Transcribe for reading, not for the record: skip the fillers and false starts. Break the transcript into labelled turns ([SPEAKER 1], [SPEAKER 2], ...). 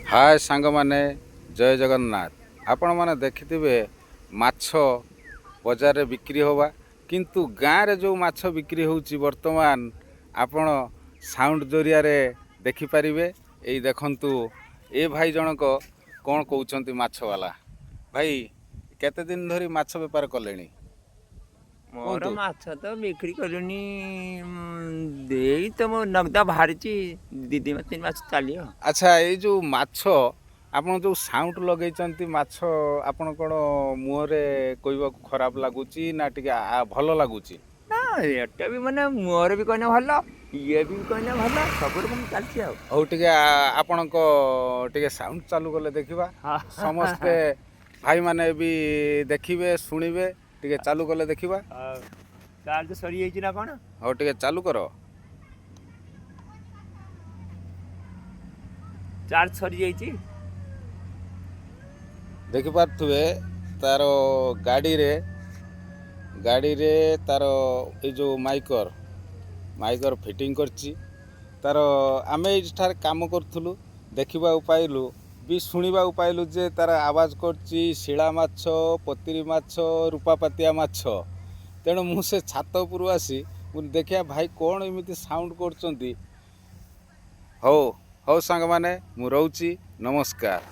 [SPEAKER 1] हाय सांग माने जय जगन्नाथ। आपण माने देखिथिबे माछ बजार रे बिक्री होवा, किंतु गाँ रे जो माछ बिक्री होउची वर्तमान आपण साउंड जरिया रे देखि परिबे। एई देखंतु ए भाई जनक कोन कहउचंती माछ वाला भाई केते दिन धरी माछ व्यापार कलेनी?
[SPEAKER 2] मोर माछ तो बिक्री करूनी देई तो मो नगदा बाहरी दी दी तीन मास चलियो।
[SPEAKER 1] अच्छा ये जो माछ आपण जो साउंड लगेइचंती माछ आपण कोन मुहरे कहबाकू खराब लागुची ना टिके भल लागुची?
[SPEAKER 2] ना एटा भी माने मोर भी कहने भल ये भी कहने भल सब रकम चलची आ।
[SPEAKER 1] हौ टिके आपण को टिके साउंड चालू करले देखिबा समस्ते भाई माने भी देखिबे सुनिबे टिके चालू करले देखिबा।
[SPEAKER 2] चार्ज सरी जाइची ना कोन?
[SPEAKER 1] हौ टिके चालू करो।
[SPEAKER 2] चार्ज सरी जाइची
[SPEAKER 1] देखि पारथुबे तारो गाड़ी रे तार ए जो माइकर फिटिंग करची तार आमे एठार काम करथुलु देखिबा पाइलु भी शुणा पाइलु जे तार आवाज करची शिला माछ, पतिरी माछ, रूपापातिया माछ। तेणु मु से छात उपरू आसी देखिया भाई कौन एमिति साउंड करचंती। हौ हौ सांग माने मु रहउची, नमस्कार।